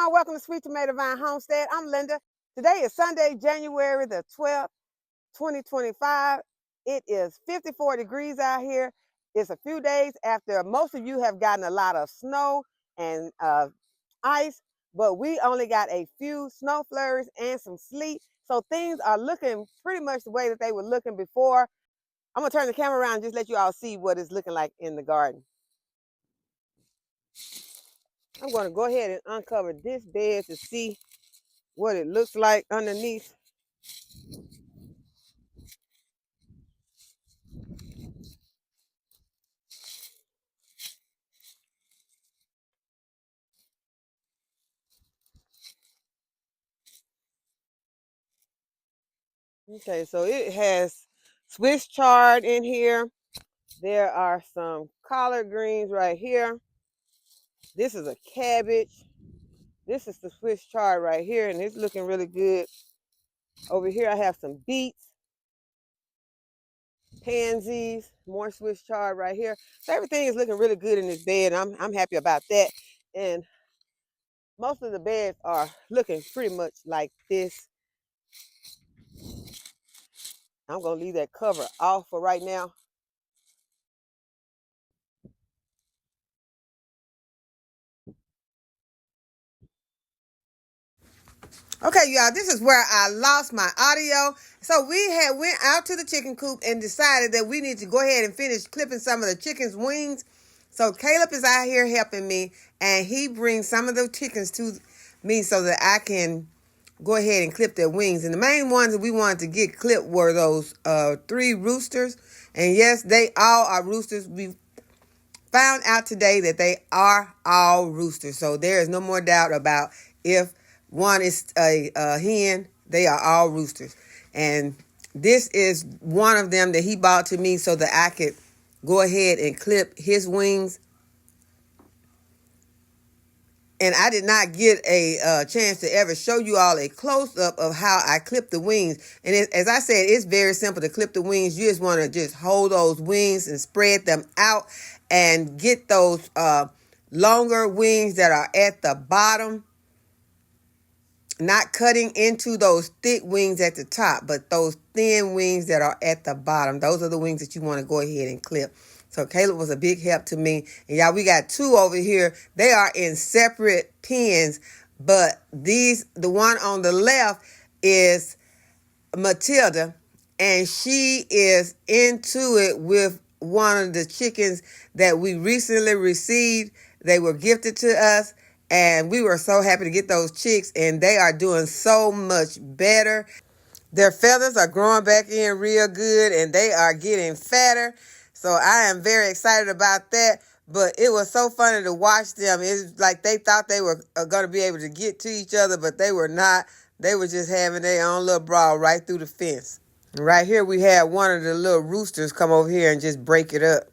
everyone. Welcome to Sweet Tomato Vine Homestead. I'm Linda. Today is Sunday, January the 12th, 2025. It is 54 degrees out here. It's a few days after most of you have gotten a lot of snow and ice, but we only got a few snow flurries and some sleet. So things are looking pretty much the way that they were looking before. I'm going to turn the camera around and just let you all see what it's looking like in the garden. I'm going to go ahead and uncover this bed to see what it looks like underneath. Okay, so it has Swiss chard in here. There are some collard greens right here. This is a cabbage. This is the Swiss chard right here, and it's looking really good. Over here, I have some beets, pansies, more Swiss chard right here. So everything is looking really good in this bed. I'm happy about that. And most of the beds are looking pretty much like this. I'm gonna leave that cover off for right now. Okay, y'all, this is where I lost my audio. So we went out to the chicken coop and decided that we need to go ahead and finish clipping some of the chicken's wings. So Caleb is out here helping me, and he brings some of the chickens to me so that I can go ahead and clip their wings. And the main ones that we wanted to get clipped were those 3 roosters. And yes, they all are roosters. We found out today that they are all roosters. So there is no more doubt about if one is a hen, they are all roosters. And this is one of them that he bought to me so that I could go ahead and clip his wings. And I did not get a chance to ever show you all a close-up of how I clip the wings. And as I said, it's very simple to clip the wings. You just want to just hold those wings and spread them out and get those longer wings that are at the bottom. Not cutting into those thick wings at the top, but those thin wings that are at the bottom. Those are the wings that you want to go ahead and clip. So Caleb was a big help to me. And y'all, we got 2 over here. They are in separate pens, but the one on the left is Matilda, and she is into it with one of the chickens that we recently received. They were gifted to us, and we were so happy to get those chicks, and they are doing so much better. Their feathers are growing back in real good, and they are getting fatter. So I am very excited about that. But it was so funny to watch them. It's like they thought they were going to be able to get to each other, but they were not. They were just having their own little brawl right through the fence. And right here, we had one of the little roosters come over here and just break it up.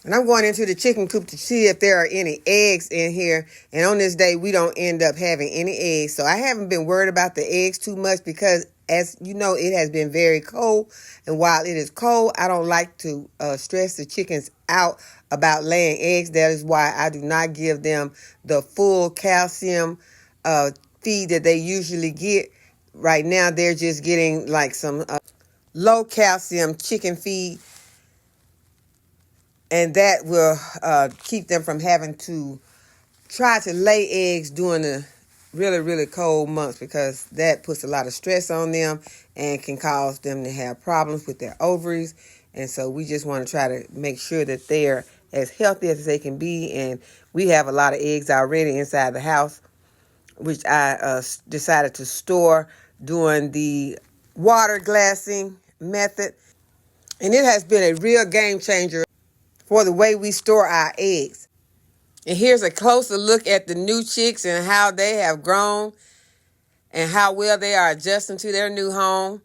And I'm going into the chicken coop to see if there are any eggs in here. And on this day, we don't end up having any eggs. So I haven't been worried about the eggs too much because, as you know, it has been very cold. And while it is cold, I don't like to stress the chickens out about laying eggs. That is why I do not give them the full calcium feed that they usually get. Right now, they're just getting like some low calcium chicken feed. And that will keep them from having to try to lay eggs during the really, really cold months, because that puts a lot of stress on them and can cause them to have problems with their ovaries. And so we just want to try to make sure that they're as healthy as they can be. And we have a lot of eggs already inside the house, which I decided to store during the water glassing method. And it has been a real game changer for the way we store our eggs. And here's a closer look at the new chicks and how they have grown and how well they are adjusting to their new home.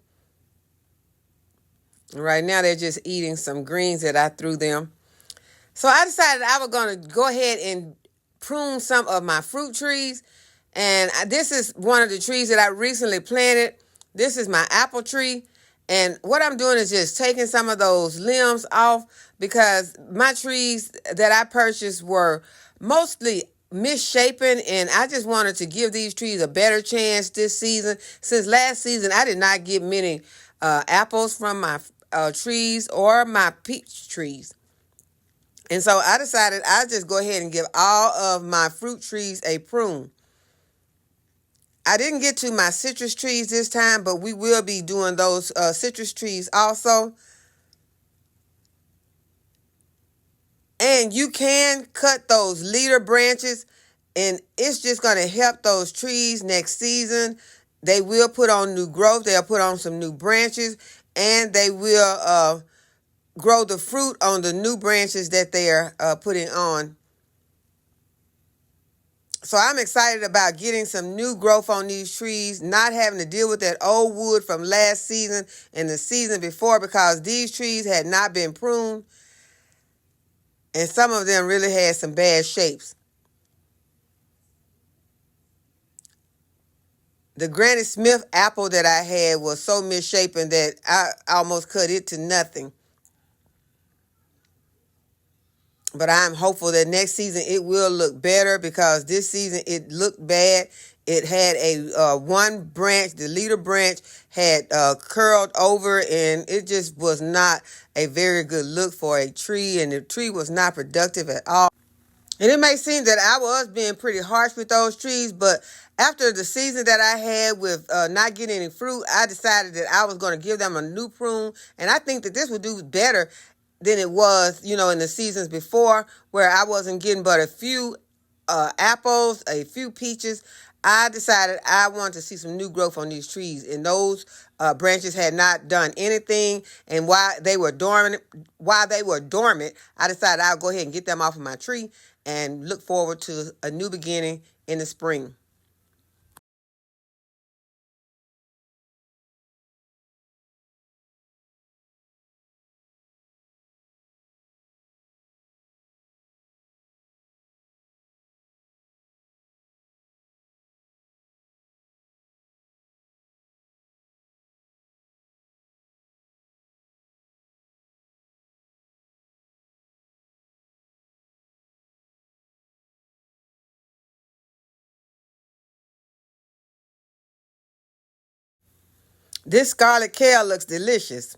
And right now they're just eating some greens that I threw them. So I decided I was going to go ahead and prune some of my fruit trees. And this is one of the trees that I recently planted. This is my apple tree. And what I'm doing is just taking some of those limbs off because my trees that I purchased were mostly misshapen, and I just wanted to give these trees a better chance this season. Since last season, I did not get many apples from my trees or my peach trees. And so I decided I'd just go ahead and give all of my fruit trees a prune. I didn't get to my citrus trees this time, but we will be doing those citrus trees also. And you can cut those leader branches, and it's just going to help those trees next season. They will put on new growth. They'll put on some new branches, and they will grow the fruit on the new branches that they are putting on. So I'm excited about getting some new growth on these trees, not having to deal with that old wood from last season and the season before, because these trees had not been pruned and some of them really had some bad shapes. The Granny Smith apple that I had was so misshapen that I almost cut it to nothing. But I'm hopeful that next season it will look better, because this season it looked bad. It had a one branch, the leader branch had curled over, and it just was not a very good look for a tree, and the tree was not productive at all. And it may seem that I was being pretty harsh with those trees, but after the season that I had with not getting any fruit, I decided that I was going to give them a new prune. And I think that this would do better than it was, in the seasons before, where I wasn't getting but a few apples, a few peaches. I decided I wanted to see some new growth on these trees, and those branches had not done anything. And while they were dormant, I decided I'll go ahead and get them off of my tree and look forward to a new beginning in the spring. This scarlet kale looks delicious.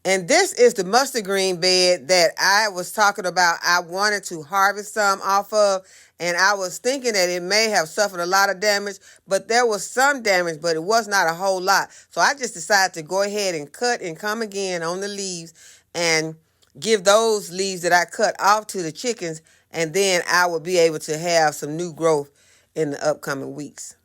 And this is the mustard green bed that I was talking about. I wanted to harvest some off of, and I was thinking that it may have suffered a lot of damage, but there was some damage, but it was not a whole lot. So I just decided to go ahead and cut and come again on the leaves and give those leaves that I cut off to the chickens, and then I will be able to have some new growth in the upcoming weeks.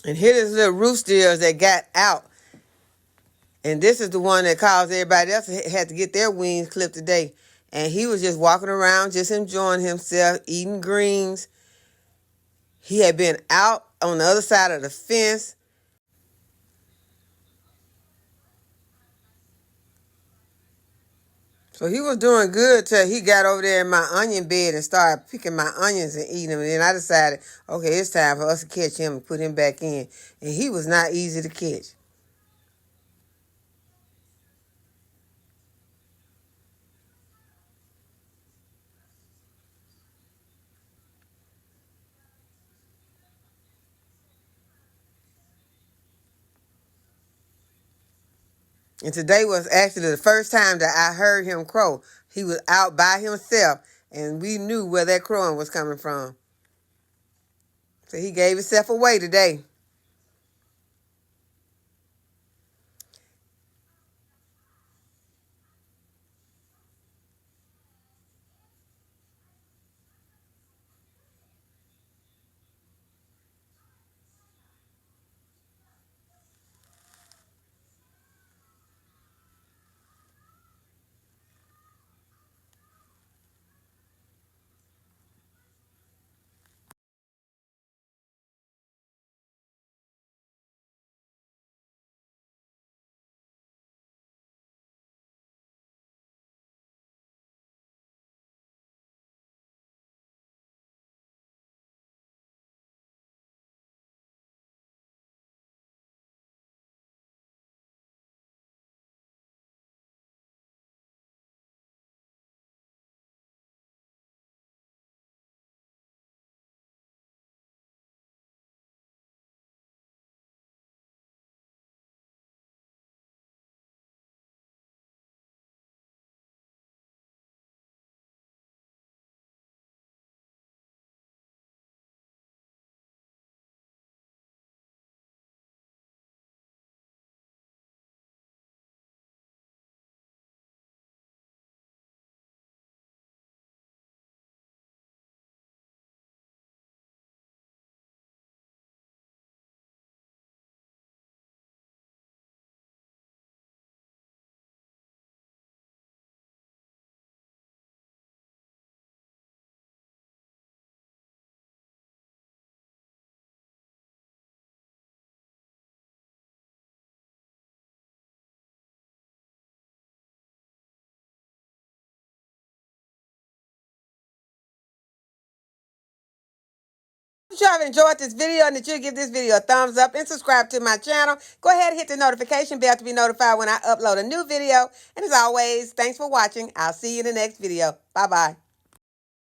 And here this little rooster that got out. And this is the one that caused everybody else had to get their wings clipped today. And he was just walking around, just enjoying himself, eating greens. He had been out on the other side of the fence. So he was doing good till he got over there in my onion bed and started picking my onions and eating them. And then I decided, okay, it's time for us to catch him and put him back in. And he was not easy to catch. And today was actually the first time that I heard him crow. He was out by himself, and we knew where that crowing was coming from. So he gave himself away today. If you have enjoyed this video and that you give this video a thumbs up and subscribe to my channel, go ahead and hit the notification bell to be notified when I upload a new video. And as always, thanks for watching. I'll see you in the next video. Bye-bye.